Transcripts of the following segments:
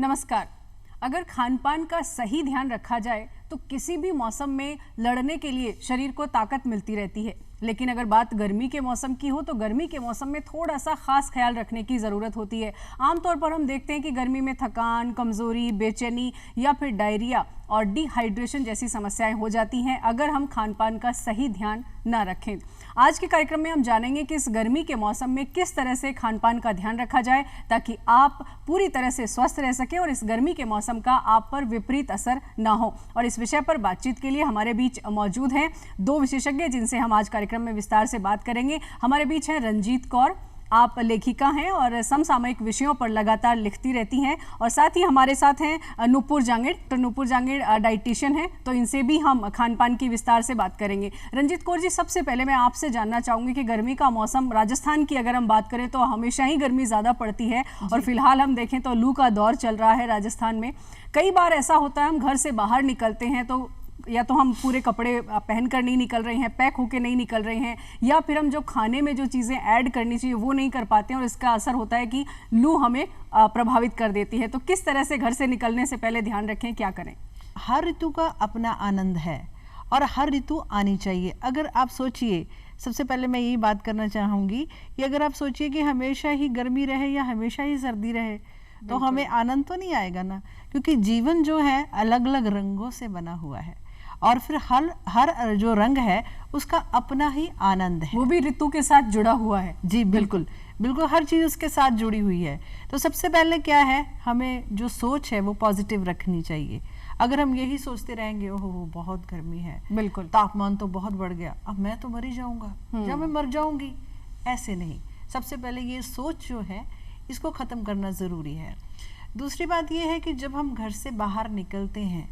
नमस्कार। अगर खान पान का सही ध्यान रखा जाए तो किसी भी मौसम में लड़ने के लिए शरीर को ताकत मिलती रहती है। लेकिन अगर बात गर्मी के मौसम की हो तो गर्मी के मौसम में थोड़ा सा खास ख्याल रखने की ज़रूरत होती है। आमतौर पर हम देखते हैं कि गर्मी में थकान, कमज़ोरी, बेचैनी या फिर डायरिया और डिहाइड्रेशन जैसी समस्याएं हो जाती हैं अगर हम खान पान का सही ध्यान ना रखें। आज के कार्यक्रम में हम जानेंगे कि इस गर्मी के मौसम में किस तरह से खान पान का ध्यान रखा जाए ताकि आप पूरी तरह से स्वस्थ रह सकें और इस गर्मी के मौसम का आप पर विपरीत असर ना हो। और इस विषय पर बातचीत के लिए हमारे बीच मौजूद हैं दो विशेषज्ञ जिनसे हम आज कार्यक्रम में विस्तार से बात करेंगे। हमारे बीच हैं रंजीत कौर, आप लेखिका हैं और समसामयिक विषयों पर लगातार लिखती रहती हैं, और साथ ही हमारे साथ हैं नूपुर जांगिड़। तो नूपुर जांगिड़ डाइटिशियन हैं, तो इनसे भी हम खान पान की विस्तार से बात करेंगे। रंजीत कौर जी, सबसे पहले मैं आपसे जानना चाहूँगी कि गर्मी का मौसम, राजस्थान की अगर हम बात करें तो हमेशा ही गर्मी ज़्यादा पड़ती है और फिलहाल हम देखें तो लू का दौर चल रहा है राजस्थान में। कई बार ऐसा होता है हम घर से बाहर निकलते हैं तो या तो हम पूरे कपड़े पहन कर नहीं निकल रहे हैं, पैक होके नहीं निकल रहे हैं, या फिर हम जो खाने में जो चीज़ें ऐड करनी चाहिए वो नहीं कर पाते हैं और इसका असर होता है कि लू हमें प्रभावित कर देती है। तो किस तरह से घर से निकलने से पहले ध्यान रखें, क्या करें? हर ऋतु का अपना आनंद है और हर ऋतु आनी चाहिए। अगर आप सोचिए, सबसे पहले मैं यही बात करना चाहूँगी कि अगर आप सोचिए कि हमेशा ही गर्मी रहे या हमेशा ही सर्दी रहे तो हमें आनंद तो नहीं आएगा ना, क्योंकि जीवन जो है अलग अलग रंगों से बना हुआ है और फिर हर जो रंग है उसका अपना ही आनंद है, वो भी ऋतु के साथ जुड़ा हुआ है। जी बिल्कुल बिल्कुल, हर चीज़ उसके साथ जुड़ी हुई है। तो सबसे पहले क्या है, हमें जो सोच है वो पॉजिटिव रखनी चाहिए। अगर हम यही सोचते रहेंगे ओहो बहुत गर्मी है, बिल्कुल तापमान तो बहुत बढ़ गया, अब मैं तो मर ही जाऊंगा या मैं मर जाऊंगी, ऐसे नहीं। सबसे पहले ये सोच जो है इसको ख़त्म करना ज़रूरी है। दूसरी बात ये है कि जब हम घर से बाहर निकलते हैं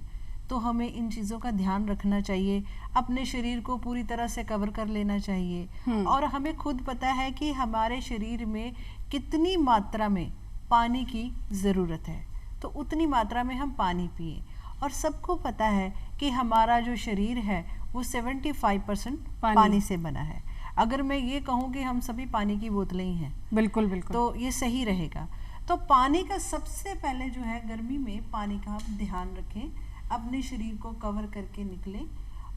तो हमें इन चीज़ों का ध्यान रखना चाहिए, अपने शरीर को पूरी तरह से कवर कर लेना चाहिए और हमें खुद पता है कि हमारे शरीर में कितनी मात्रा में पानी की ज़रूरत है, तो उतनी मात्रा में हम पानी पिए। और सबको पता है कि हमारा जो शरीर है वो 75% पानी से बना है। अगर मैं ये कहूँ कि हम सभी पानी की बोतलें ही हैं, बिल्कुल बिल्कुल, तो ये सही रहेगा। तो पानी का सबसे पहले जो है, गर्मी में पानी का आप ध्यान रखें, अपने शरीर को कवर करके निकलें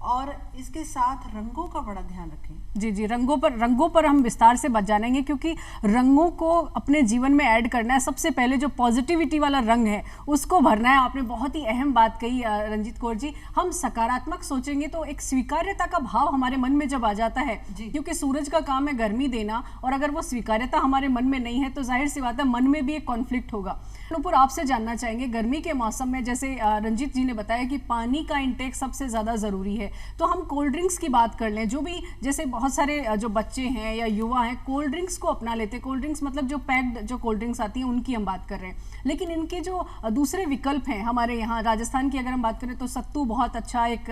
और इसके साथ रंगों का बड़ा ध्यान रखें। जी, रंगों पर हम विस्तार से बात जानेंगे, क्योंकि रंगों को अपने जीवन में ऐड करना है। सबसे पहले जो पॉजिटिविटी वाला रंग है उसको भरना है। आपने बहुत ही अहम बात कही रंजीत कौर जी। हम सकारात्मक सोचेंगे तो एक स्वीकार्यता का भाव हमारे मन में जब आ जाता है, क्योंकि सूरज का काम है गर्मी देना, और अगर वो स्वीकार्यता हमारे मन में नहीं है तो जाहिर सी बात है मन में भी एक कॉन्फ्लिक्ट होगा। नूपुर, आपसे जानना चाहेंगे, गर्मी के मौसम में जैसे रंजीत जी ने बताया कि पानी का इंटेक सबसे ज़्यादा ज़रूरी है, तो हम कोल्ड ड्रिंक्स की बात कर लें। जो भी, जैसे बहुत सारे जो बच्चे हैं या युवा हैं कोल्ड ड्रिंक्स को अपना लेते हैं। कोल्ड ड्रिंक्स मतलब जो पैक्ड जो कोल्ड ड्रिंक्स आती हैं उनकी हम बात कर रहे हैं, लेकिन इनके जो दूसरे विकल्प हैं, हमारे यहाँ राजस्थान की अगर हम बात करें तो सत्तू बहुत अच्छा एक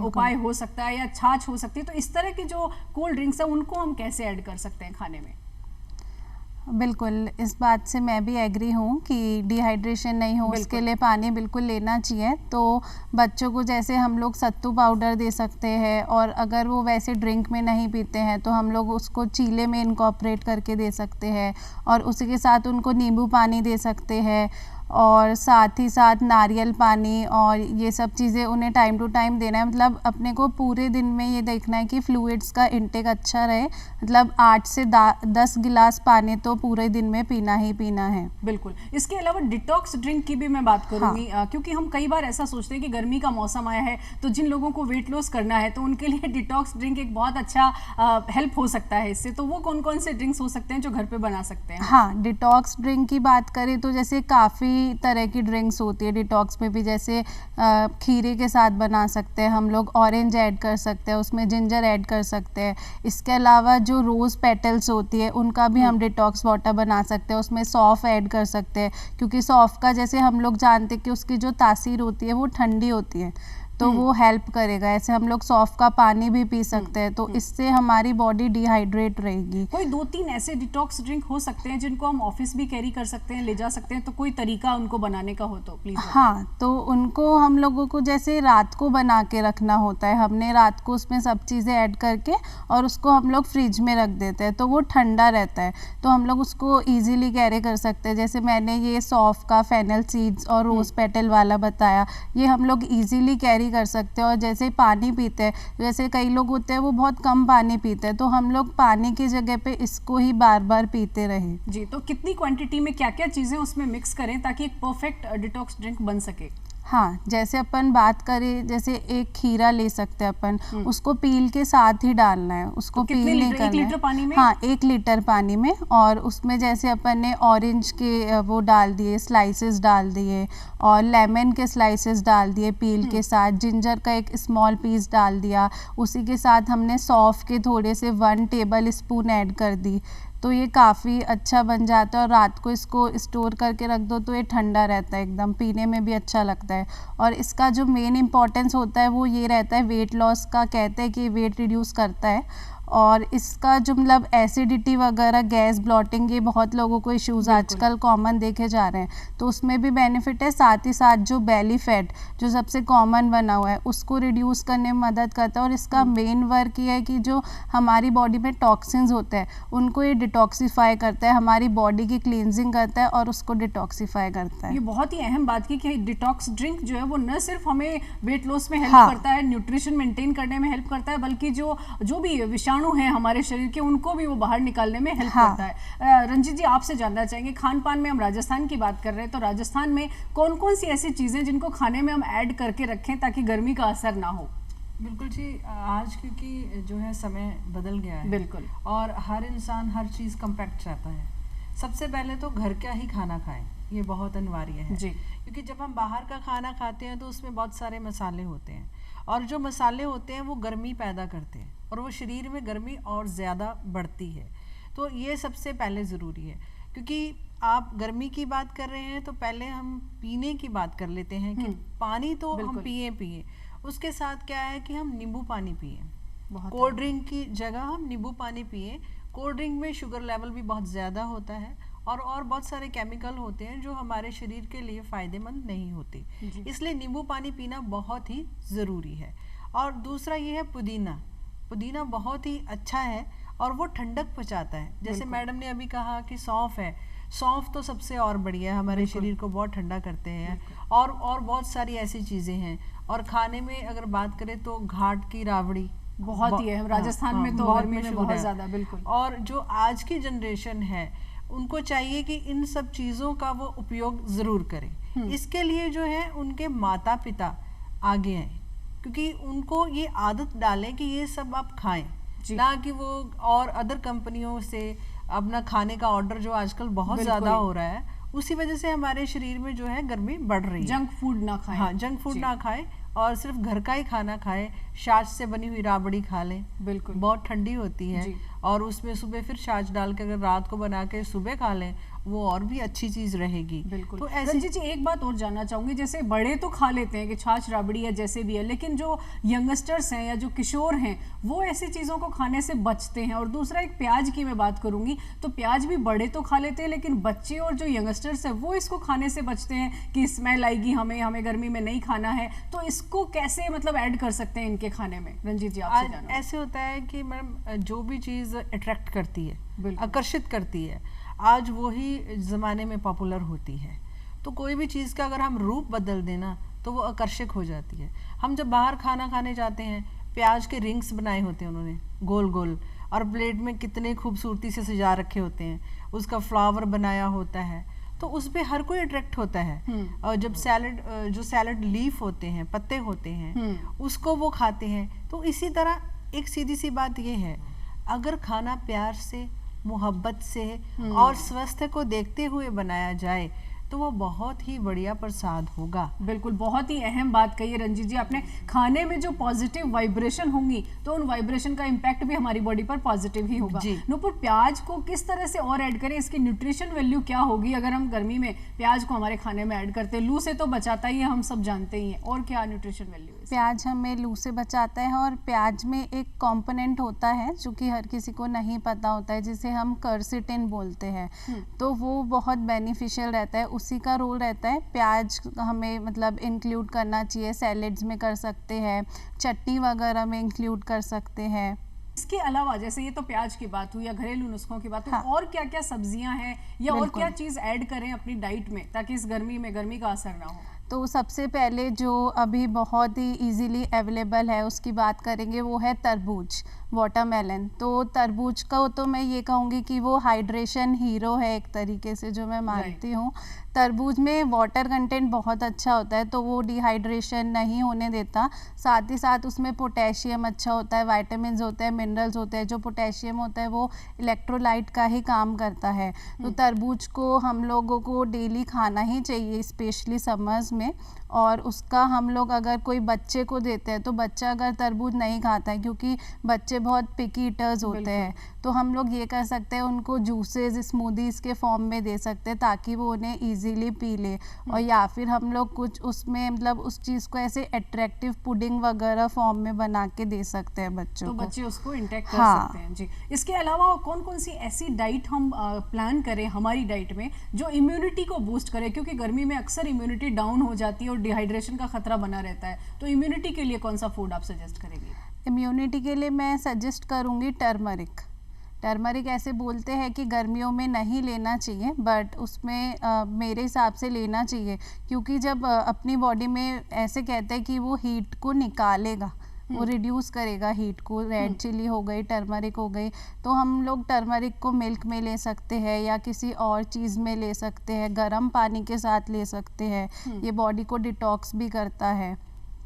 उपाय हो सकता है, या छाछ हो सकती है। तो इस तरह की जो कोल्ड ड्रिंक्स है उनको हम कैसे ऐड कर सकते हैं खाने में? बिल्कुल, इस बात से मैं भी एग्री हूँ कि डिहाइड्रेशन नहीं हो उसके लिए पानी बिल्कुल लेना चाहिए। तो बच्चों को जैसे हम लोग सत्तू पाउडर दे सकते हैं, और अगर वो वैसे ड्रिंक में नहीं पीते हैं तो हम लोग उसको चीले में इनकॉर्पोरेट करके दे सकते हैं, और उसी के साथ उनको नींबू पानी दे सकते हैं, और साथ ही साथ नारियल पानी, और ये सब चीज़ें उन्हें टाइम टू टाइम देना है। मतलब अपने को पूरे दिन में ये देखना है कि फ्लूइड्स का इंटेक अच्छा रहे, मतलब 8 से 10 गिलास पानी तो पूरे दिन में पीना ही पीना है। बिल्कुल। इसके अलावा डिटॉक्स ड्रिंक की भी मैं बात करूँगी। क्योंकि हम कई बार ऐसा सोचते हैं कि गर्मी का मौसम आया है तो जिन लोगों को वेट लॉस करना है तो उनके लिए डिटॉक्स ड्रिंक एक बहुत अच्छा हेल्प हो सकता है इससे। तो वो कौन कौन से ड्रिंक्स हो सकते हैं जो घर पे बना सकते हैं? हाँ, डिटॉक्स ड्रिंक की बात करें तो जैसे काफ़ी तरह की ड्रिंक्स होती है डिटॉक्स में भी, जैसे खीरे के साथ बना सकते हैं हम लोग, ऑरेंज ऐड कर सकते हैं, उसमें जिंजर ऐड कर सकते हैं। इसके अलावा जो रोज़ पेटल्स होती है उनका भी हम डिटॉक्स वाटर बना सकते हैं, उसमें सौंफ ऐड कर सकते हैं, क्योंकि सौंफ का जैसे हम लोग जानते हैं कि उसकी जो तासीर होती है वो ठंडी होती है, तो वो हेल्प करेगा। ऐसे हम लोग सौंफ का पानी भी पी सकते हैं, तो इससे हमारी बॉडी डिहाइड्रेट रहेगी। कोई 2-3 ऐसे डिटॉक्स ड्रिंक हो सकते हैं जिनको हम ऑफिस भी कैरी कर सकते हैं, ले जा सकते हैं, तो कोई तरीका उनको बनाने का हो तो प्लीज। हाँ, तो उनको हम लोगों को जैसे रात को बना के रखना होता है, हमने रात को उसमें सब चीज़ें ऐड करके और उसको हम लोग फ्रिज में रख देते हैं, तो वो ठंडा रहता है, तो हम लोग उसको इजीली कैरी कर सकते हैं। जैसे मैंने ये सौंफ का फेनल सीड्स और रोज़ पेटल वाला बताया, ये हम लोग इजीली कैरी कर सकते हैं। और जैसे पानी पीते हैं, जैसे कई लोग होते हैं वो बहुत कम पानी पीते हैं, तो हम लोग पानी की जगह पे इसको ही बार बार पीते रहें। जी, तो कितनी क्वांटिटी में क्या क्या चीज़ें उसमें मिक्स करें ताकि एक परफेक्ट डिटॉक्स ड्रिंक बन सके? हाँ, जैसे अपन बात करें, जैसे एक खीरा ले सकते हैं अपन, उसको पील के साथ ही डालना है, उसको तो कितने पील नहीं लीटर? करना 1 लीटर पानी में? हाँ, 1 लीटर पानी में। और उसमें जैसे अपन ने ऑरेंज के वो डाल दिए, स्लाइसेस डाल दिए, और लेमन के स्लाइसेस डाल दिए पील के साथ, जिंजर का एक स्मॉल पीस डाल दिया, उसी के साथ हमने सौंफ के थोड़े से 1 टेबल स्पून ऐड कर दी, तो ये काफ़ी अच्छा बन जाता है। और रात को इसको स्टोर करके रख दो तो ये ठंडा रहता है एकदम, पीने में भी अच्छा लगता है। और इसका जो मेन इम्पॉर्टेंस होता है वो ये रहता है, वेट लॉस का कहते हैं कि वेट रिड्यूस करता है। और इसका जो मतलब एसिडिटी वगैरह, गैस, ब्लॉटिंग, ये बहुत लोगों को इश्यूज आजकल कॉमन देखे जा रहे हैं, तो उसमें भी बेनिफिट है। साथ ही साथ जो बेली फैट जो सबसे कॉमन बना हुआ है उसको रिड्यूस करने में मदद करता है। और इसका मेन वर्क ये है कि जो हमारी बॉडी में टॉक्सिन्स होते हैं उनको ये डिटॉक्सीफाई करता है, हमारी बॉडी की क्लींजिंग करता है और उसको डिटॉक्सीफाई करता है। ये बहुत ही अहम बात की कि डिटॉक्स ड्रिंक जो है वो न सिर्फ हमें वेट लॉस में हेल्प हाँ। करता है, न्यूट्रिशन मेंटेन करने में हेल्प करता है, बल्कि जो भी विषाणु हैं हमारे शरीर के उनको भी वो बाहर निकालने में हेल्प हाँ। करता है। रंजीत जी, आपसे जानना चाहेंगे, खान पान में हम राजस्थान की बात कर रहे हैं, तो राजस्थान में कौन कौन सी ऐसी चीज़ें जिनको खाने में हम ऐड करके रखें ताकि गर्मी का असर ना हो? बिल्कुल जी, आज क्योंकि जो है समय बदल गया है, बिल्कुल, और हर इंसान हर चीज़ कम्पैक्ट चाहता है। सबसे पहले तो घर का ही खाना खाएं, ये बहुत अनिवार्य है जी। क्योंकि जब हम बाहर का खाना खाते हैं तो उसमें बहुत सारे मसाले होते हैं, और जो मसाले होते हैं वो गर्मी पैदा करते हैं और वो शरीर में गर्मी और ज़्यादा बढ़ती है। तो ये सबसे पहले ज़रूरी है। क्योंकि आप गर्मी की बात कर रहे हैं तो पहले हम पीने की बात कर लेते हैं कि पानी तो हम पिए, उसके साथ क्या है कि हम नींबू पानी पिए। कोल्ड ड्रिंक की जगह हम नींबू पानी पिए। कोल्ड ड्रिंक में शुगर लेवल भी बहुत ज़्यादा होता है और बहुत सारे केमिकल होते हैं जो हमारे शरीर के लिए फ़ायदेमंद नहीं होते, इसलिए नींबू पानी पीना बहुत ही ज़रूरी है। और दूसरा ये है पुदीना। पुदीना बहुत ही अच्छा है और वो ठंडक पहुँचाता है। जैसे मैडम ने अभी कहा कि सौंफ है, सौंफ तो सबसे और बढ़िया है, हमारे शरीर को बहुत ठंडा करते हैं। और बहुत सारी ऐसी चीज़ें हैं। और खाने में अगर बात करें तो घाट की राबड़ी बहुत ही है राजस्थान में, तो गर्मी में बहुत ज़्यादा। बिल्कुल। और जो आज की जनरेशन है उनको चाहिए कि इन सब चीज़ों का वो उपयोग ज़रूर करें। इसके लिए जो है उनके माता पिता आगे आए, क्योंकि उनको ये आदत डालें कि ये सब आप खाएं, ना कि वो और अदर कंपनियों से अपना खाने का ऑर्डर जो आजकल बहुत ज़्यादा हो रहा है, उसी वजह से हमारे शरीर में जो है गर्मी बढ़ रही है। जंक फूड ना खाएं। हाँ, जंक फूड ना खाएं और सिर्फ घर का ही खाना खाएं। छाछ से बनी हुई राबड़ी खा लें, बिल्कुल, बहुत ठंडी होती है। और उसमें सुबह फिर छाछ डाल के अगर रात को बना के सुबह खा लें, वो और भी अच्छी चीज रहेगी। बिल्कुल। तो ऐसे रंजीत जी, एक बात और जानना चाहूंगी, जैसे बड़े तो खा लेते हैं कि छाछ राबड़ी या जैसे भी है, लेकिन जो यंगस्टर्स हैं या जो किशोर हैं वो ऐसी चीज़ों को खाने से बचते हैं। और दूसरा, एक प्याज की मैं बात करूंगी, तो प्याज भी बड़े तो खा लेते हैं लेकिन बच्चे और जो यंगस्टर्स हैं वो इसको खाने से बचते हैं कि स्मेल आएगी, हमें गर्मी में नहीं खाना है। तो इसको कैसे मतलब ऐड कर सकते हैं इनके खाने में? रंजीत जी, आपसे जानना। ऐसे होता है कि मैडम जो भी चीज़ अट्रैक्ट करती है, आकर्षित करती है, आज वही ज़माने में पॉपुलर होती है। तो कोई भी चीज़ का अगर हम रूप बदल देना तो वो आकर्षक हो जाती है। हम जब बाहर खाना खाने जाते हैं, प्याज के रिंग्स बनाए होते हैं उन्होंने गोल गोल, और प्लेट में कितने खूबसूरती से सजा रखे होते हैं, उसका फ्लावर बनाया होता है, तो उस पर हर कोई अट्रैक्ट होता है। और जब जो सैलड लीफ होते हैं, पत्ते होते हैं, उसको वो खाते हैं। तो इसी तरह एक सीधी सी बात ये है, अगर खाना प्यार से, मोहब्बत से और स्वास्थ्य को देखते हुए बनाया जाए तो वो बहुत ही बढ़िया प्रसाद होगा। बिल्कुल, बहुत ही अहम बात कही है रंजीत जी आपने। खाने में जो पॉजिटिव वाइब्रेशन होंगी तो उन वाइब्रेशन का इम्पैक्ट भी हमारी बॉडी पर पॉजिटिव ही होगा। नूपुर, प्याज को किस तरह से और ऐड करें, इसकी न्यूट्रिशन वैल्यू क्या होगी अगर हम गर्मी में प्याज को हमारे खाने में ऐड करते हैं? लू से तो बचाता ही है, हम सब जानते ही हैं, और क्या न्यूट्रिशन वैल्यू है? प्याज हमें लू से बचाता है, और प्याज में एक कंपोनेंट होता है जो कि हर किसी को नहीं पता होता है, जिसे हम कर्सिटिन बोलते हैं। तो वो बहुत बेनिफिशियल रहता है, उसी का रोल रहता है। प्याज हमें मतलब इंक्लूड करना चाहिए, सैलेड्स में कर सकते हैं, चटनी वगैरह में इंक्लूड कर सकते हैं। इसके अलावा, जैसे ये तो प्याज की बात हुई या घरेलू नुस्खों की बात हुई, और क्या क्या सब्जियां हैं या और क्या चीज ऐड करें अपनी डाइट में ताकि इस गर्मी में गर्मी का असर ना हो? तो सबसे पहले जो अभी बहुत ही इजीली अवेलेबल है उसकी बात करेंगे, वो है तरबूज, वाटरमेलन। तो तरबूज का तो मैं ये कहूँगी कि वो हाइड्रेशन हीरो है एक तरीके से, जो मैं मानती हूँ। तरबूज में वाटर कंटेंट बहुत अच्छा होता है, तो वो डिहाइड्रेशन नहीं होने देता। साथ ही साथ उसमें पोटेशियम अच्छा होता है, विटामिन्स होते हैं, मिनरल्स होते हैं। जो पोटेशियम होता है वो इलेक्ट्रोलाइट का ही काम करता है। तो तरबूज को हम लोगों को डेली खाना ही चाहिए, स्पेशली समर्स में। और उसका हम लोग अगर कोई बच्चे को देते हैं तो बच्चा अगर तरबूज नहीं खाता है, क्योंकि बच्चे बहुत पिकी ईटर्स होते हैं, तो हम लोग ये कर सकते हैं, उनको जूसेस, स्मूदीज़ के फॉर्म में दे सकते हैं ताकि वो उन्हें इजीली पी ले। और या फिर हम लोग कुछ उसमें मतलब उस चीज़ को ऐसे अट्रैक्टिव पुडिंग वगैरह फॉर्म में बना के दे सकते हैं बच्चों को, तो बच्चे उसको इंटेक कर सकते हैं। जी, इसके अलावा कौन कौन सी ऐसी डाइट हम प्लान करें हमारी डाइट में जो इम्यूनिटी को बूस्ट करे, क्योंकि गर्मी में अक्सर इम्यूनिटी डाउन हो जाती है और डिहाइड्रेशन का खतरा बना रहता है, तो इम्यूनिटी के लिए कौन सा फूड आप सजेस्ट करेंगे? इम्यूनिटी के लिए मैं सजेस्ट करूँगी टर्मरिक। टर्मरिक ऐसे बोलते हैं कि गर्मियों में नहीं लेना चाहिए, बट उसमें मेरे हिसाब से लेना चाहिए, क्योंकि जब अपनी बॉडी में ऐसे कहते हैं कि वो हीट को निकालेगा, वो रिड्यूस करेगा हीट को। रेड चिली हो गई, टर्मरिक हो गई, तो हम लोग टर्मरिक को मिल्क में ले सकते हैं या किसी और चीज़ में ले सकते हैं, गर्म पानी के साथ ले सकते हैं। ये बॉडी को डिटॉक्स भी करता है।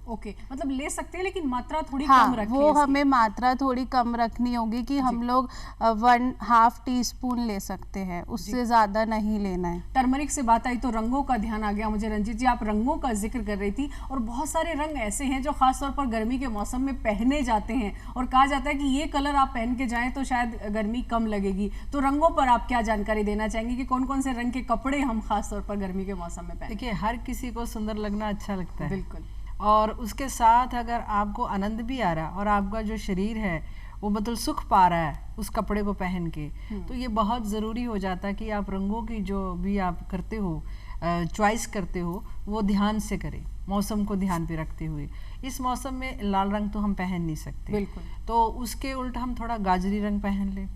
ओके, मतलब ले सकते हैं लेकिन मात्रा थोड़ी हाँ, कम रखें वो इसकी। हमें मात्रा थोड़ी कम रखनी होगी कि हम लोग 1/2 टीस्पून ले सकते हैं, उससे ज़्यादा नहीं लेना है। टर्मरिक से बात आई तो रंगों का ध्यान आ गया मुझे। रंजीत जी, आप रंगों का जिक्र कर रही थी, और बहुत सारे रंग ऐसे हैं जो खासतौर पर गर्मी के मौसम में पहने जाते हैं, और कहा जाता है कि ये कलर आप पहन के जाएं तो शायद गर्मी कम लगेगी। तो रंगों पर आप क्या जानकारी देना चाहेंगे कि कौन कौन से रंग के कपड़े हम खासतौर पर गर्मी के मौसम में पहने? देखिए, हर किसी को सुंदर लगना अच्छा लगता है, बिल्कुल, और उसके साथ अगर आपको आनंद भी आ रहा है और आपका जो शरीर है वो मतलब सुख पा रहा है उस कपड़े को पहन के, तो ये बहुत ज़रूरी हो जाता है कि आप रंगों की जो भी आप करते हो, चॉइस करते हो, वो ध्यान से करें, मौसम को ध्यान पे रखते हुए। इस मौसम में लाल रंग तो हम पहन नहीं सकते, बिल्कुल, तो उसके उल्टा हम थोड़ा गाजरी रंग पहन लें।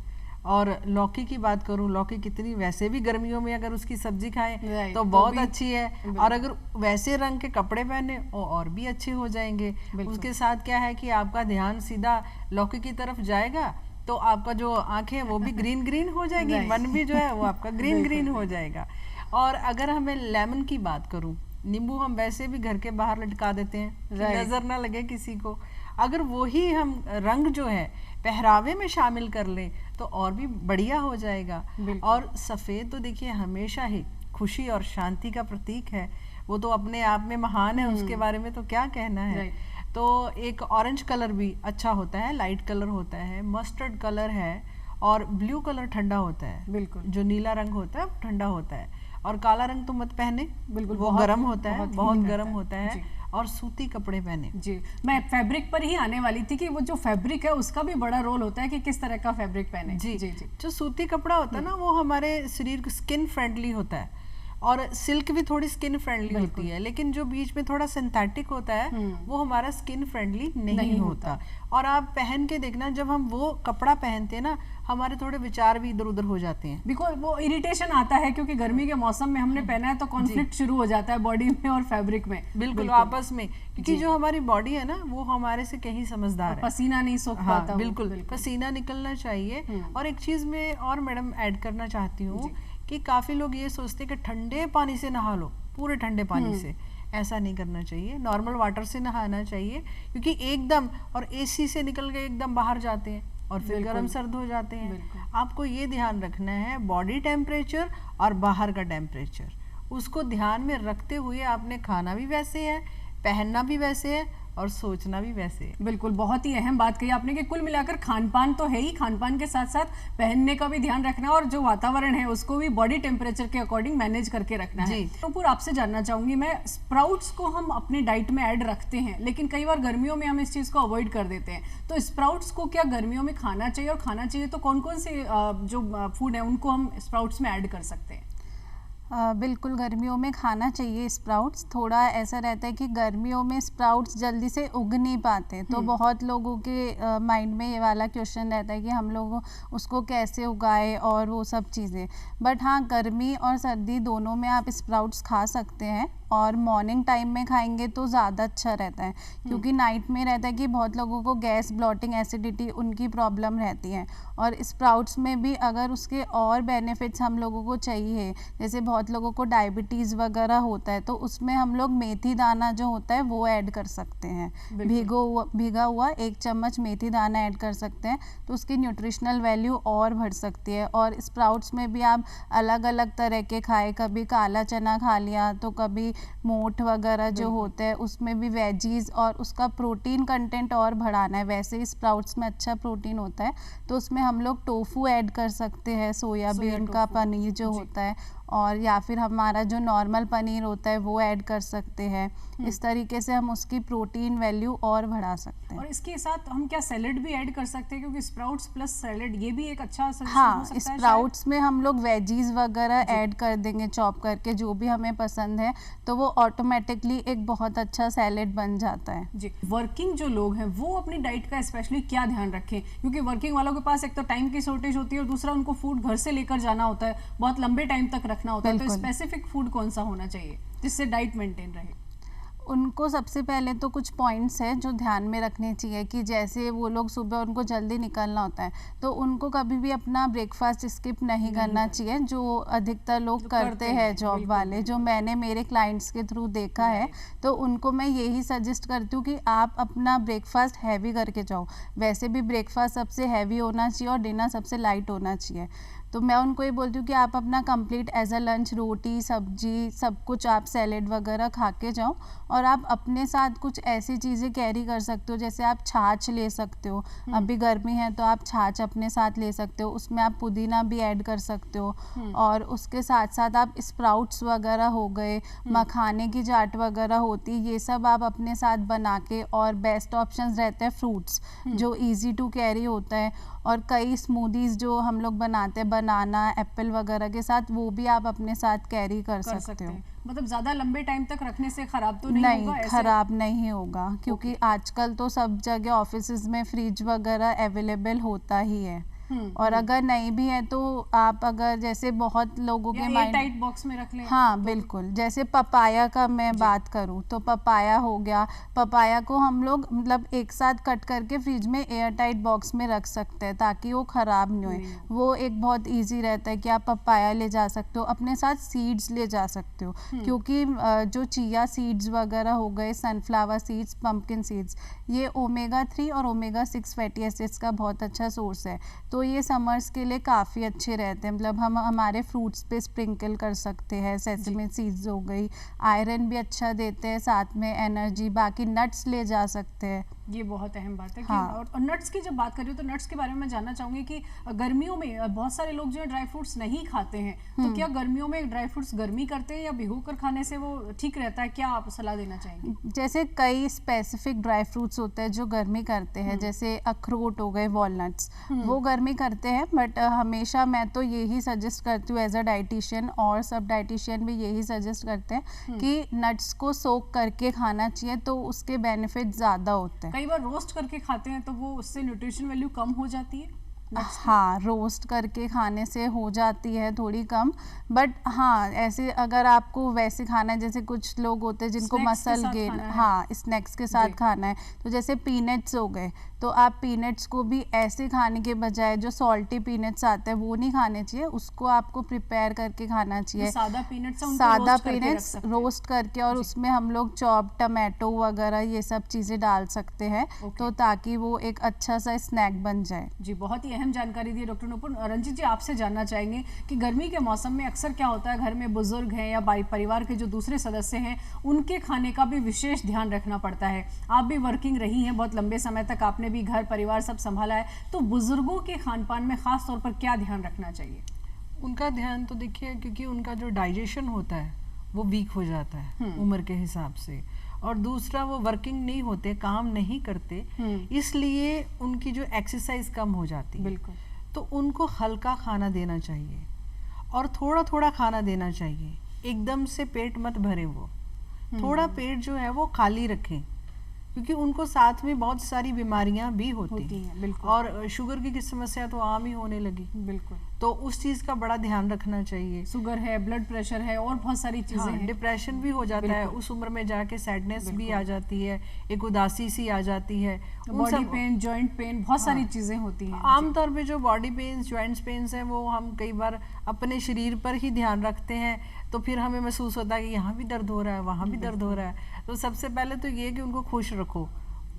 और लौकी की बात करूं, लौकी कितनी वैसे भी गर्मियों में अगर उसकी सब्जी खाएं तो बहुत अच्छी है, और अगर वैसे रंग के कपड़े पहने और भी अच्छे हो जाएंगे। उसके साथ क्या है कि आपका ध्यान सीधा लौकी की तरफ जाएगा, तो आपका जो आंखें वो भी ग्रीन ग्रीन हो जाएगी, मन भी जो है वो आपका ग्रीन ग्रीन हो जाएगा। और अगर हमें लेमन की बात करूं, नींबू हम वैसे भी घर के बाहर लटका देते हैं कि नजर ना लगे किसी को, अगर वही हम रंग जो है पहरावे में शामिल कर लें तो और भी बढ़िया हो जाएगा। और सफ़ेद तो देखिए हमेशा ही खुशी और शांति का प्रतीक है, वो तो अपने आप में महान है, उसके बारे में तो क्या कहना है। तो एक ऑरेंज कलर भी अच्छा होता है, लाइट कलर होता है, मस्टर्ड कलर है, और ब्लू कलर ठंडा होता है। बिल्कुल, जो नीला रंग होता है ठंडा होता है, और काला रंग तो मत पहने, बिल्कुल, वो गर्म होता है, बहुत गर्म होता है। और सूती कपड़े पहने। जी, मैं फैब्रिक पर ही आने वाली थी कि वो जो फैब्रिक है उसका भी बड़ा रोल होता है कि किस तरह का फैब्रिक पहने। जी जी जी, जो सूती कपड़ा होता है ना, वो हमारे शरीर को स्किन फ्रेंडली होता है, और सिल्क भी थोड़ी स्किन फ्रेंडली होती है, लेकिन जो बीच में थोड़ा सिंथेटिक होता है वो हमारा स्किन फ्रेंडली नहीं होता। और आप पहन के देखना, जब हम वो कपड़ा पहनते हैं ना, हमारे थोड़े विचार भी इधर उधर हो जाते हैं, बिकॉज वो इरिटेशन आता है, क्योंकि गर्मी के मौसम में हमने पहना है तो कॉन्फ्लिक्ट शुरू हो जाता है बॉडी में और फैब्रिक में। बिल्कुल आपस में, क्योंकि जो हमारी बॉडी है ना वो हमारे से कहीं समझदार है, पसीना नहीं सूख पाता। बिल्कुल पसीना निकलना चाहिए। और एक चीज में और मैडम ऐड करना चाहती हूँ कि काफी लोग ये सोचते हैं कि ठंडे पानी से नहा लो, पूरे ठंडे पानी से, ऐसा नहीं करना चाहिए, नॉर्मल वाटर से नहाना चाहिए, क्योंकि एकदम और एसी से निकल के एकदम बाहर जाते हैं और फिर गर्म सर्द हो जाते हैं। आपको ये ध्यान रखना है बॉडी टेम्परेचर और बाहर का टेम्परेचर, उसको ध्यान में रखते हुए आपने खाना भी वैसे है, पहनना भी वैसे है और सोचना भी वैसे है। बिल्कुल, बहुत ही अहम बात कही आपने कि कुल मिलाकर खान-पान तो है ही, खान-पान के साथ-साथ पहनने का भी ध्यान रखना और जो वातावरण है उसको भी बॉडी टेम्परेचर के अकॉर्डिंग मैनेज करके रखना है। नुपुर, आपसे जानना चाहूंगी मैं, स्प्राउट्स को हम अपने डाइट में ऐड रखते हैं लेकिन कई बार गर्मियों में हम इस चीज़ को अवॉइड कर देते हैं, तो स्प्राउट्स को क्या गर्मियों में खाना चाहिए, और खाना चाहिए तो कौन कौन से जो फूड है उनको हम स्प्राउट्स में ऐड कर सकते हैं? बिल्कुल गर्मियों में खाना चाहिए स्प्राउट्स। थोड़ा ऐसा रहता है कि गर्मियों में स्प्राउट्स जल्दी से उग नहीं पाते, तो बहुत लोगों के माइंड में ये वाला क्वेश्चन रहता है कि हम लोग उसको कैसे उगाए और वो सब चीज़ें। बट हाँ, गर्मी और सर्दी दोनों में आप स्प्राउट्स खा सकते हैं, और मॉर्निंग टाइम में खाएंगे तो ज़्यादा अच्छा रहता है, क्योंकि नाइट में रहता है कि बहुत लोगों को गैस, ब्लॉटिंग, एसिडिटी उनकी प्रॉब्लम रहती है। और स्प्राउट्स में भी अगर उसके और बेनिफिट्स हम लोगों को चाहिए, जैसे बहुत लोगों को डायबिटीज़ वगैरह होता है, तो उसमें हम लोग मेथी दाना जो होता है वो ऐड कर सकते हैं। भीगा हुआ 1 चम्मच मेथी दाना ऐड कर सकते हैं, तो उसकी न्यूट्रिशनल वैल्यू और बढ़ सकती है। और स्प्राउट्स में भी आप अलग अलग तरह के खाए, कभी काला चना खा लिया, तो कभी मोठ वगैरह जो होते हैं उसमें भी वेजीज, और उसका प्रोटीन कंटेंट और बढ़ाना है। वैसे ही स्प्राउट्स में अच्छा प्रोटीन होता है, तो उसमें हम लोग टोफू ऐड कर सकते हैं, सोयाबीन का पनीर जो होता है, और या फिर हमारा जो नॉर्मल पनीर होता है वो ऐड कर सकते हैं। इस तरीके से हम उसकी प्रोटीन वैल्यू और बढ़ा सकते हैं। और इसके साथ हम क्या सैलेड भी ऐड कर सकते हैं, क्योंकि स्प्राउट्स प्लस सैलेड ये भी एक अच्छा सजेशन हो सकता है? स्प्राउट्स में हम लोग वेजीज वगैरह ऐड कर देंगे चॉप करके, जो भी हमें पसंद है, तो वो ऑटोमेटिकली एक बहुत अच्छा सैलेड बन जाता है। जी, वर्किंग जो लोग हैं वो अपनी डाइट का स्पेशली क्या ध्यान रखें, क्योंकि वर्किंग वालों के पास एक तो टाइम की शॉर्टेज होती है और दूसरा उनको फूड घर से लेकर जाना होता है, बहुत लंबे टाइम तक रखना होता है, तो स्पेसिफिक फूड कौन सा होना चाहिए जिससे डाइट मेंटेन रहे? उनको सबसे पहले तो कुछ पॉइंट्स हैं जो ध्यान में रखने चाहिए, कि जैसे वो लोग सुबह उनको जल्दी निकलना होता है, तो उनको कभी भी अपना ब्रेकफास्ट स्किप नहीं करना चाहिए, जो अधिकतर लोग करते हैं जॉब वाले, जो मैंने मेरे क्लाइंट्स के थ्रू देखा है। तो उनको मैं यही सजेस्ट करती हूँ कि आप अपना ब्रेकफास्ट हैवी करके जाओ। वैसे भी ब्रेकफास्ट सबसे हैवी होना चाहिए और डिनर सबसे लाइट होना चाहिए। तो मैं उनको ये बोलती हूँ कि आप अपना कंप्लीट एज अ लंच, रोटी, सब्जी, सब कुछ आप सैलेड वगैरह खा के जाओ, और आप अपने साथ कुछ ऐसी चीज़ें कैरी कर सकते हो, जैसे आप छाछ ले सकते हो, अभी गर्मी है तो आप छाछ अपने साथ ले सकते हो, उसमें आप पुदीना भी ऐड कर सकते हो। और उसके साथ साथ आप स्प्राउट्स वगैरह हो गए, मखाने की चाट वगैरह होती है, ये सब आप अपने साथ बना के, और बेस्ट ऑप्शंस रहते हैं फ्रूट्स जो ईजी टू कैरी होता है, और कई स्मूदीज जो हम लोग बनाते हैं बनाना, एप्पल वगैरह के साथ, वो भी आप अपने साथ कैरी कर सकते हो। मतलब ज्यादा लंबे टाइम तक रखने से खराब तो नहीं होगा? खराब नहीं होगा, क्योंकि आजकल तो सब जगह ऑफिसेज में फ्रिज वगैरह अवेलेबल होता ही है। और अगर नहीं भी है तो आप, अगर जैसे बहुत लोगों के माइंड, टाइट बॉक्स में रख लें। हाँ तो बिल्कुल, जैसे पपाया का मैं बात करूँ तो पपाया हो गया, पपाया को हम लोग मतलब एक साथ कट करके फ्रिज में एयर टाइट बॉक्स में रख सकते हैं, ताकि वो ख़राब नहीं होए। वो एक बहुत ईजी रहता है कि आप पपाया ले जा सकते हो, अपने साथ सीड्स ले जा सकते हो, क्योंकि जो चिया सीड्स वगैरह हो गए, सनफ्लावर सीड्स, पंपकिन सीड्स, ये ओमेगा 3 और ओमेगा 6 फैटी एसिड्स का बहुत अच्छा सोर्स है। तो ये समर्स के लिए काफ़ी अच्छे रहते हैं, मतलब हम हमारे फ्रूट्स पे स्प्रिंकल कर सकते हैं। सेसमी सीड्स हो गई, आयरन भी अच्छा देते हैं, साथ में एनर्जी। बाकी नट्स ले जा सकते हैं, ये बहुत अहम बात है। हाँ। और नट्स की जब बात करें तो नट्स के बारे में मैं जानना चाहूंगी कि गर्मियों में बहुत सारे लोग जो है ड्राई फ्रूट्स नहीं खाते हैं, तो क्या गर्मियों में ड्राई फ्रूट्स गर्मी करते हैं या भिगोकर खाने से वो ठीक रहता है? क्या आप सलाह देना चाहेंगे? जैसे कई स्पेसिफिक ड्राई फ्रूट्स होते हैं जो गर्मी करते हैं, जैसे अखरोट हो गए, वॉलनट्स, वो गर्मी करते हैं। बट हमेशा मैं तो यही सजेस्ट करती हूँ एज अ डाइटिशियन, और सब डाइटिशियन भी यही सजेस्ट करते हैं कि नट्स को सोक करके खाना चाहिए, तो उसके बेनिफिट ज़्यादा होते हैं। कई बार रोस्ट करके खाते हैं तो वो उससे न्यूट्रिशन वैल्यू कम हो जाती है। हाँ, रोस्ट करके खाने से हो जाती है थोड़ी कम, बट हाँ ऐसे अगर आपको वैसे खाना है, जैसे कुछ लोग होते हैं जिनको मसल गेन, हाँ स्नैक्स के साथ खाना है, तो जैसे पीनट्स हो गए, तो आप पीनट्स को भी ऐसे खाने के बजाय जो सॉल्टी पीनट्स आते हैं वो नहीं खाने चाहिए, उसको आपको प्रिपेयर करके खाना चाहिए। सादा पीनट्स रोस्ट करके, और उसमें हम लोग चॉप टमाटो वगैरह ये सब चीज़ें डाल सकते हैं, तो ताकि वो एक अच्छा सा स्नैक बन जाए। जी, बहुत ही अहम जानकारी दी है डॉक्टर नुपुर। रंजीत जी, आपसे जानना चाहेंगे कि गर्मी के मौसम में अक्सर क्या होता है, घर में बुजुर्ग हैं या परिवार के जो दूसरे सदस्य हैं उनके खाने का भी विशेष ध्यान रखना पड़ता है। आप भी वर्किंग रही हैं बहुत लंबे समय तक, आपने भी घर परिवार सब संभाला है, तो बुजुर्गों के खान पान में खास तौर पर क्या ध्यान रखना चाहिए? उनका ध्यान तो देखिए, क्योंकि उनका जो डाइजेशन होता है वो वीक हो जाता है उम्र के हिसाब से, और दूसरा वो वर्किंग नहीं होते, काम नहीं करते, इसलिए उनकी जो एक्सरसाइज कम हो जाती है। बिल्कुल। तो उनको हल्का खाना देना चाहिए और थोड़ा थोड़ा खाना देना चाहिए, एकदम से पेट मत भरे वो, थोड़ा पेट जो है वो खाली रखें, क्योंकि उनको साथ में बहुत सारी बीमारियां भी होती हैं। बिल्कुल। और शुगर की समस्या तो आम ही होने लगी। बिल्कुल। तो उस चीज का बड़ा ध्यान रखना चाहिए। शुगर है, ब्लड प्रेशर है और बहुत सारी चीजें हैं। डिप्रेशन भी हो जाता है उस उम्र में जाके, सैडनेस भी आ जाती है, एक उदासी सी आ जाती है, बॉडी पेन, जॉइंट पेन, बहुत सारी चीजें होती हैं। आमतौर पे जो बॉडी पेन्स, जॉइंट्स पेन्स हैं वो हम कई बार अपने शरीर पर ही ध्यान रखते हैं, तो फिर हमें महसूस होता है कि यहाँ भी दर्द हो रहा है, वहाँ भी दर्द हो रहा है। तो सबसे पहले तो ये कि उनको खुश रखो,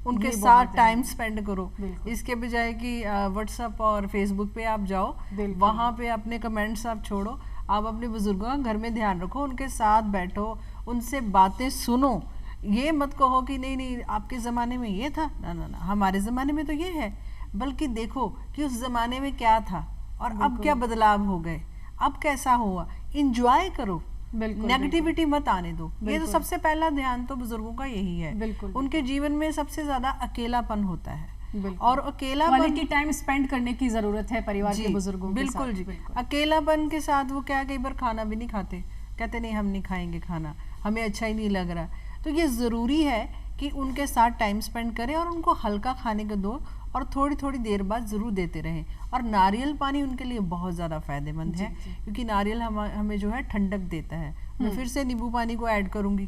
उनके साथ टाइम स्पेंड करो, इसके बजाय कि व्हाट्सएप और फेसबुक पे आप जाओ, वहाँ पे अपने कमेंट्स आप छोड़ो। आप अपने बुजुर्गों का घर में ध्यान रखो, उनके साथ बैठो, उनसे बातें सुनो। ये मत कहो कि नहीं नहीं आपके ज़माने में ये था, ना ना ना हमारे ज़माने में तो ये है, बल्कि देखो कि उस ज़माने में क्या था और अब क्या बदलाव हो गए, अब कैसा हुआ। इंजॉय करो, नेगेटिविटी मत आने दो। ये तो सबसे पहला ध्यान तो बुजुर्गों का यही है। उनके जीवन में सबसे ज्यादा अकेलापन होता है, और अकेलापन, क्वालिटी टाइम स्पेंड करने की जरूरत है परिवार के बुजुर्गों के साथ। बिल्कुल। अकेलापन के साथ वो क्या, कई बार खाना भी नहीं खाते, कहते नहीं हम नहीं खाएंगे खाना, हमें अच्छा ही नहीं लग रहा। तो ये जरूरी है कि उनके साथ टाइम स्पेंड करें और उनको हल्का खाने को दो, और थोड़ी थोड़ी देर बाद ज़रूर देते रहें। और नारियल पानी उनके लिए बहुत ज़्यादा फायदेमंद है, क्योंकि नारियल हमें जो है ठंडक देता है। मैं फिर से नींबू पानी को ऐड करूंगी,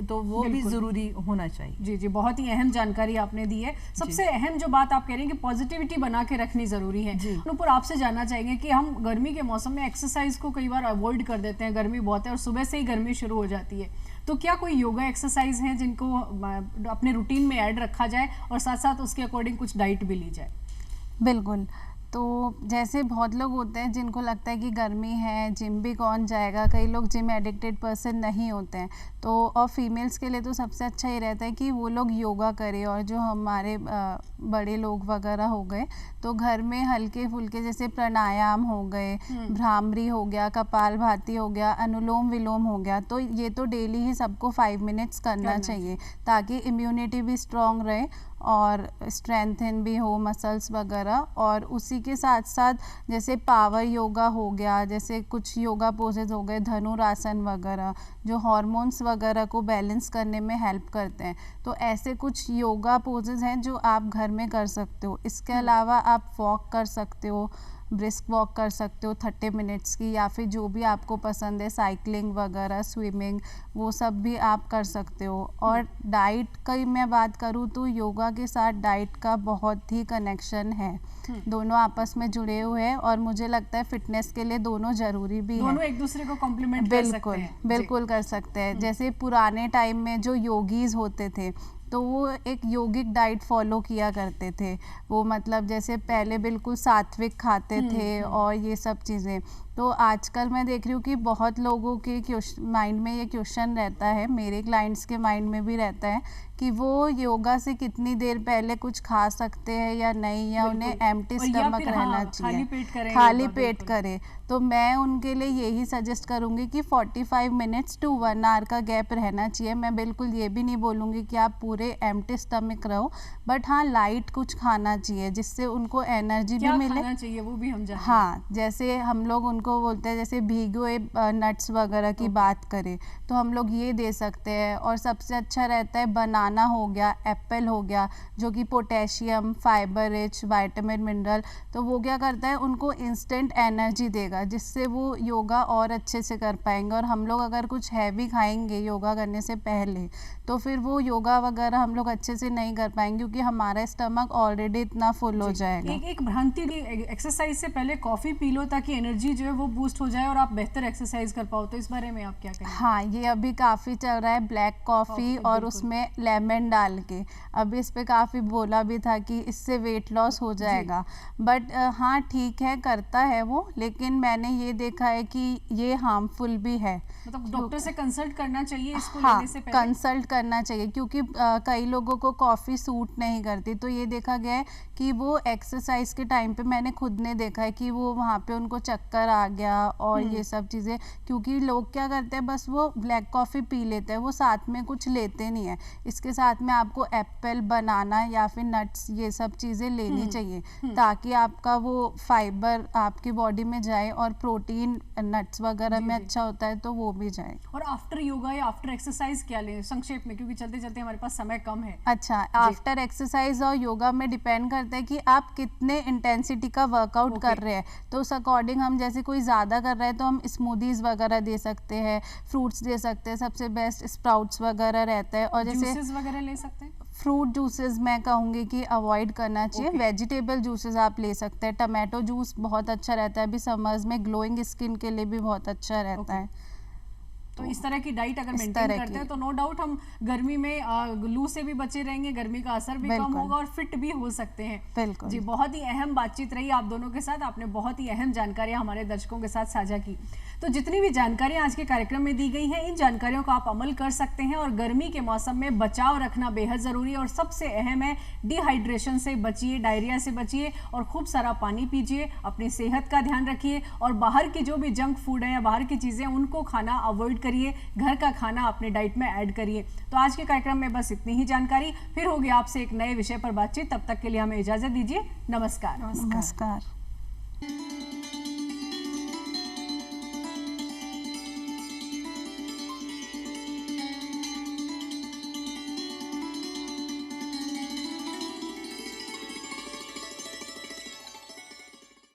तो वो भी ज़रूरी होना चाहिए। जी जी, बहुत ही अहम जानकारी आपने दी है। सबसे अहम जो बात आप कह रहे हैं कि पॉजिटिविटी बना के रखनी ज़रूरी है। नुपुर, आपसे जानना चाहेंगे कि हम गर्मी के मौसम में एक्सरसाइज को कई बार अवॉइड कर देते हैं, गर्मी बहुत है और सुबह से ही गर्मी शुरू हो जाती है, तो क्या कोई योगा एक्सरसाइज है जिनको अपने रूटीन में ऐड रखा जाए और साथ साथ उसके अकॉर्डिंग कुछ डाइट भी ली जाए? बिल्कुल। तो जैसे बहुत लोग होते हैं जिनको लगता है कि गर्मी है, जिम भी कौन जाएगा, कई लोग जिम एडिक्टेड पर्सन नहीं होते हैं, तो और फीमेल्स के लिए तो सबसे अच्छा ये रहता है कि वो लोग योगा करें। और जो हमारे बड़े लोग वगैरह हो गए तो घर में हल्के फुल्के जैसे प्राणायाम हो गए, भ्रामरी हो गया, कपालभाति हो गया, अनुलोम विलोम हो गया, तो ये तो डेली ही सबको 5 मिनट्स करना चाहिए, ताकि इम्यूनिटी भी स्ट्रॉन्ग रहे और स्ट्रेंथन भी हो मसल्स वगैरह। और उसी के साथ साथ जैसे पावर योगा हो गया, जैसे कुछ योगा पोजेज हो गए, धनुरासन वगैरह, जो हार्मोन्स वगैरह को बैलेंस करने में हेल्प करते हैं। तो ऐसे कुछ योगा पोजेज हैं जो आप घर में कर सकते हो। इसके अलावा आप वॉक कर सकते हो, ब्रिस्क वॉक कर सकते हो 30 मिनट्स की, या फिर जो भी आपको पसंद है, साइकिलिंग वगैरह, स्विमिंग, वो सब भी आप कर सकते हो। और डाइट की मैं बात करूँ तो योगा के साथ डाइट का बहुत ही कनेक्शन है, दोनों आपस में जुड़े हुए हैं, और मुझे लगता है फिटनेस के लिए दोनों जरूरी भी है। दोनों एक दूसरे को कॉम्प्लीमेंट कर सकते हैं। बिल्कुल कर सकते हैं। जैसे पुराने टाइम में जो योगीज होते थे तो वो एक योगिक डाइट फॉलो किया करते थे, वो मतलब जैसे पहले बिल्कुल सात्विक खाते थे और ये सब चीज़ें। तो आजकल मैं देख रही हूँ कि बहुत लोगों के माइंड में ये क्वेश्चन रहता है, मेरे क्लाइंट्स के माइंड में भी रहता है कि वो योगा से कितनी देर पहले कुछ खा सकते हैं या नहीं, या उन्हें एम्प्टी स्टमक रहना चाहिए, खाली पेट करें। तो मैं उनके लिए यही सजेस्ट करूँगी कि 45 मिनट्स टू 1 आवर का गैप रहना चाहिए। मैं बिल्कुल ये भी नहीं बोलूँगी कि आप पूरे एम्प्टी स्टमक रहो, बट हाँ लाइट कुछ खाना चाहिए जिससे उनको एनर्जी भी मिले। खाना चाहिए वो भी हम जानते हैं। हाँ, जैसे हम लोग उनको बोलते हैं, जैसे भीगे हुए नट्स वगैरह की बात करें तो हम लोग ये दे सकते हैं। और सबसे अच्छा रहता है बनाना हो गया, एप्पल हो गया, जो कि potassium, fibre rich, vitamin, mineral, तो वो क्या करता है उनको इंस्टेंट एनर्जी देगा, जिससे वो योगा और अच्छे से कर पाएंगे। और हम लोग अगर कुछ हैवी खाएंगे योगा करने से पहले तो फिर वो योगा वगैरह हम लोग अच्छे से नहीं कर पाएंगे, क्योंकि हमारा स्टमक ऑलरेडी इतना फुल हो जाएगा। एक भ्रांति, एक्सरसाइज से पहले कॉफी पी लो ताकि एनर्जी जो है वो बूस्ट हो जाए और आप बेहतर एक्सरसाइज कर पाओ, तो इस बारे में आप क्या कहेंगे? हाँ, ये अभी काफ़ी चल रहा है ब्लैक कॉफ़ी और बिल्कुल। उसमें लेमन डाल के। अभी इस पे काफ़ी बोला भी था कि इससे वेट लॉस हो जाएगा, बट हाँ ठीक है, करता है वो, लेकिन मैंने ये देखा है कि ये हार्मफुल भी है। मतलब डॉक्टर से कंसल्ट करना चाहिए इसको हाँ, लेने से पहले? कंसल्ट करना चाहिए, क्योंकि कई लोगों को कॉफ़ी सूट नहीं करती। तो ये देखा गया है कि वो एक्सरसाइज के टाइम पे, मैंने खुद ने देखा है कि वो वहाँ पे उनको चक्कर आ गया और ये सब चीज़ें, क्योंकि लोग क्या करते हैं, बस वो ब्लैक कॉफ़ी पी लेते हैं, वो साथ में कुछ लेते नहीं है। इसके साथ में आपको एप्पल, बनाना या फिर नट्स, ये सब चीज़ें लेनी चाहिए, ताकि आपका वो फाइबर आपकी बॉडी में जाए और प्रोटीन नट्स वगैरह में अच्छा होता है, तो वो भी जाए। और आफ्टर योगा या आफ्टर एक्सरसाइज क्या लें संक्षेप में, क्योंकि चलते चलते हमारे पास समय कम है? अच्छा, आफ्टर एक्सरसाइज और योगा में डिपेंड करता है कि आप कितने इंटेंसिटी का वर्कआउट कर रहे हैं। तो उस अकॉर्डिंग हम, जैसे कोई ज़्यादा कर रहे हैं तो हम स्मूदीज़ वगैरह दे सकते हैं, फ्रूट्स दे सकते हैं, सबसे बेस्ट स्प्राउट्स वगैरह रहता है। और जैसे जूसेस वगैरह ले सकते हैं? फ्रूट जूसेस मैं कहूँगी कि अवॉइड करना चाहिए। वेजिटेबल जूसेस आप ले सकते हैं, टमाटो जूस बहुत अच्छा रहता है, अभी समर्स में ग्लोइंग स्किन के लिए भी बहुत अच्छा रहता है। तो इस तरह की डाइट अगर इस मेंटेन तरह करते की। हैं तो नो डाउट हम गर्मी में लू से भी बचे रहेंगे, गर्मी का असर भी कम बिल्कुल। होगा और फिट भी हो सकते हैं। बिल्कुल जी, बहुत ही अहम बातचीत रही आप दोनों के साथ, आपने बहुत ही अहम जानकारियां हमारे दर्शकों के साथ साझा की। तो जितनी भी जानकारियां आज के कार्यक्रम में दी गई हैं, इन जानकारियों का आप अमल कर सकते हैं और गर्मी के मौसम में बचाव रखना बेहद ज़रूरी है। और सबसे अहम है, डिहाइड्रेशन से बचिए, डायरिया से बचिए और खूब सारा पानी पीजिए, अपनी सेहत का ध्यान रखिए और बाहर की जो भी जंक फूड है या बाहर की चीज़ें उनको खाना अवॉइड करिए, घर का खाना अपने डाइट में ऐड करिए। तो आज के कार्यक्रम में बस इतनी ही जानकारी, फिर होगी आपसे एक नए विषय पर बातचीत। तब तक के लिए हमें इजाज़त दीजिए। नमस्कार। नमस्कार।